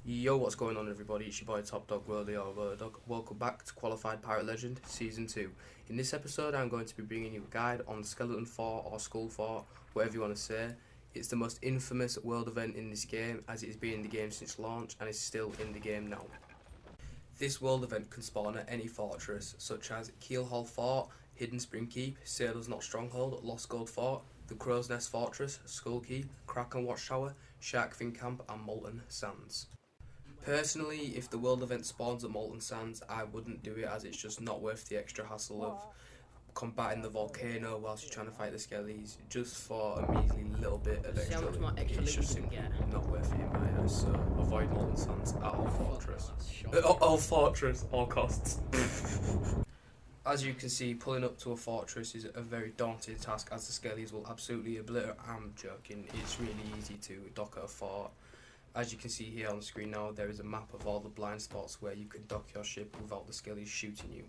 Yo, what's going on everybody? It's your boy Top Dog Worldy or World Dog. Welcome back to Qualified Pirate Legend Season 2. In this episode I'm going to be bringing you a guide on Skeleton Fort or Skull Fort, whatever you want to say. It's the most infamous world event in this game, as it has been in the game since launch and is still in the game now. This world event can spawn at any fortress, such as Keelhall Fort, Hidden Spring Keep, Sailor's Knot Stronghold, Lost Gold Fort, the Crow's Nest Fortress, Skull Keep, Kraken Watchtower, Sharkfin Camp and Molten Sands. Personally, if the world event spawns at Molten Sands, I wouldn't do it, as it's just not worth the extra hassle of combating the volcano whilst you're trying to fight the skellies, just for a measly little bit of extra loot. It's just simply not worth it in my eyes, so avoid Molten Sands at all fortress. All fortress, all costs. As you can see, pulling up to a fortress is a very daunting task, as the skellies will absolutely obliterate. I'm joking, it's really easy to dock at a fort. As you can see here on the screen now, there is a map of all the blind spots where you can dock your ship without the skellies shooting you.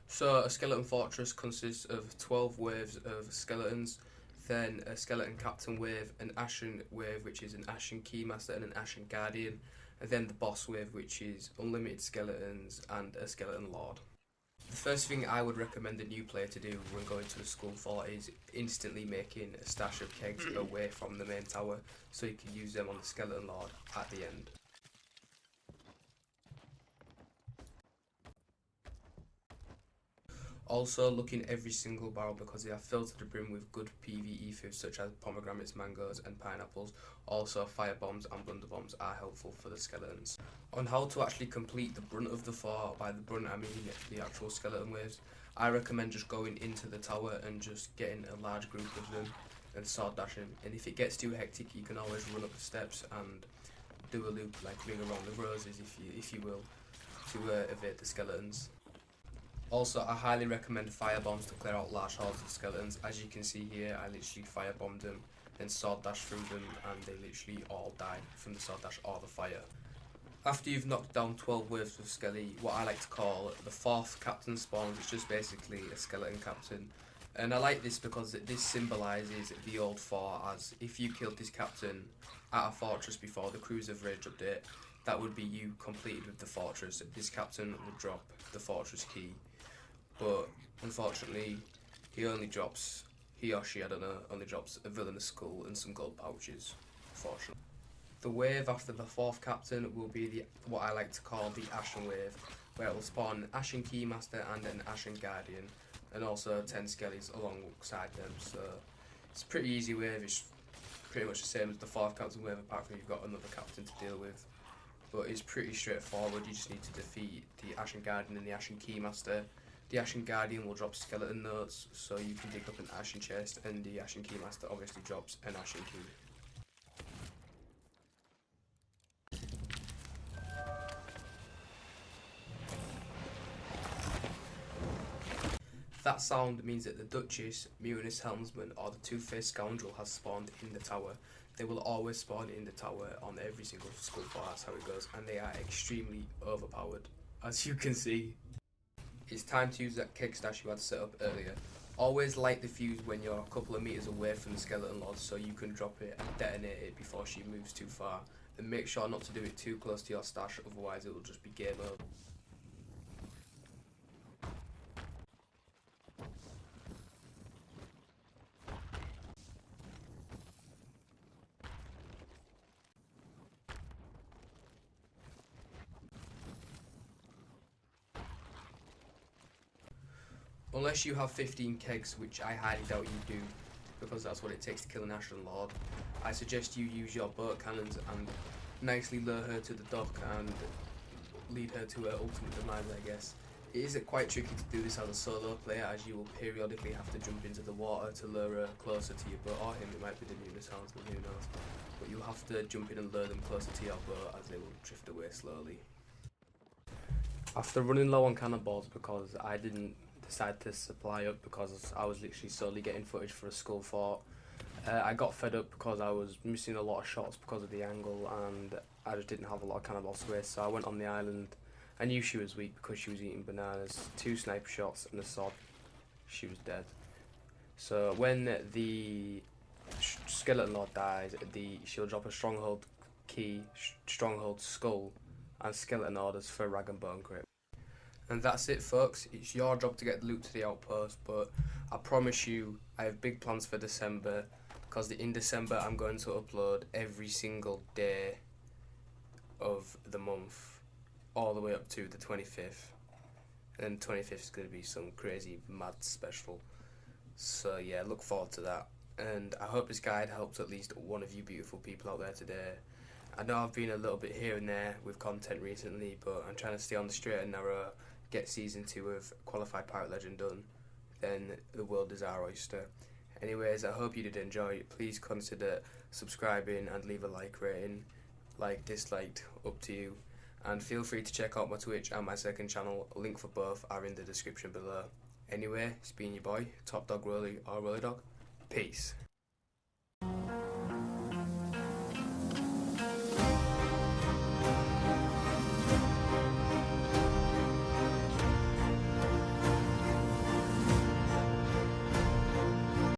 So a skeleton fortress consists of 12 waves of skeletons, then a skeleton captain wave, an ashen wave which is an ashen keymaster and an ashen guardian, and then the boss wave which is unlimited skeletons and a skeleton lord. The first thing I would recommend a new player to do when going to the Skull Fort is instantly making a stash of kegs away from the main tower, so you can use them on the Skeleton Lord at the end. Also look in every single barrel, because they are filled to the brim with good PvE food such as pomegranates, mangoes and pineapples. Also fire bombs and blunder bombs are helpful for the skeletons. On how to actually complete the brunt of the fort, by the brunt I mean the actual skeleton waves, I recommend just going into the tower and just getting a large group of them and sword dashing. And if it gets too hectic, you can always run up the steps and do a loop, like ring around the roses if you will, to evade the skeletons. Also, I highly recommend fire bombs to clear out large hordes of skeletons. As you can see here, I literally firebombed them, then sword dash through them, and they literally all died from the sword dash or the fire. After you've knocked down 12 waves of skelly, what I like to call the fourth captain spawns, it's just basically a skeleton captain. And I like this because this symbolises the old fort, as if you killed this captain at a fortress before the Cruise of Rage update, that would be you completed with the fortress. This captain would drop the fortress key. But unfortunately, he or she, I don't know, only drops a villainous skull and some gold pouches, unfortunately. The wave after the fourth captain will be what I like to call the Ashen wave, where it will spawn an Ashen Keymaster and an Ashen Guardian, and also 10 skellies alongside them. So it's a pretty easy wave, it's pretty much the same as the fourth captain wave, apart from you've got another captain to deal with. But it's pretty straightforward, you just need to defeat the Ashen Guardian and the Ashen Keymaster. The Ashen Guardian will drop skeleton notes, so you can dig up an Ashen chest, and the Ashen Keymaster obviously drops an Ashen key. That sound means that the Duchess, Mutinous Helmsman or the Two-Faced Scoundrel has spawned in the tower. They will always spawn in the tower on every single skull fort, that's how it goes, and they are extremely overpowered, as you can see. It's time to use that keg stash you had set up earlier. Always light the fuse when you're a couple of meters away from the skeleton lord, so you can drop it and detonate it before she moves too far. And make sure not to do it too close to your stash, otherwise it will just be game over. Unless you have 15 kegs, which I highly doubt you do, because that's what it takes to kill an Ashen Lord, I suggest you use your boat cannons and nicely lure her to the dock and lead her to her ultimate demise, I guess. It is quite tricky to do this as a solo player, as you will periodically have to jump into the water to lure her closer to your boat, or him, it might be the Mutinous Helmsman, who knows. But you'll have to jump in and lure them closer to your boat, as they will drift away slowly. After running low on cannonballs, because I didn't decide to supply up because I was literally solely getting footage for a Skull Fort, I got fed up because I was missing a lot of shots because of the angle, and I just didn't have a lot of cannonball space, so I went on the island. I knew she was weak because she was eating bananas, 2 sniper shots and a sod, she was dead. So when the Skeleton Lord dies, she'll drop a stronghold Key, Stronghold, Skull, and Skeleton orders for Rag and Bone Crypt. And that's it, folks. It's your job to get the loot to the outpost, but I promise you, I have big plans for December, because in December I'm going to upload every single day of the month, all the way up to the 25th. And 25th is going to be some crazy, mad special. So yeah, look forward to that. And I hope this guide helps at least one of you beautiful people out there today. I know I've been a little bit here and there with content recently, but I'm trying to stay on the straight and narrow, get Season 2 of Qualified Pirate Legend done, then the world is our oyster. Anyways, I hope you did enjoy. Please consider subscribing and leave a like rating. Like, disliked, up to you. And feel free to check out my Twitch and my second channel. Link for both are in the description below. Anyway, it's been your boy, Top Dog Rolly or Rolly Dog. Peace.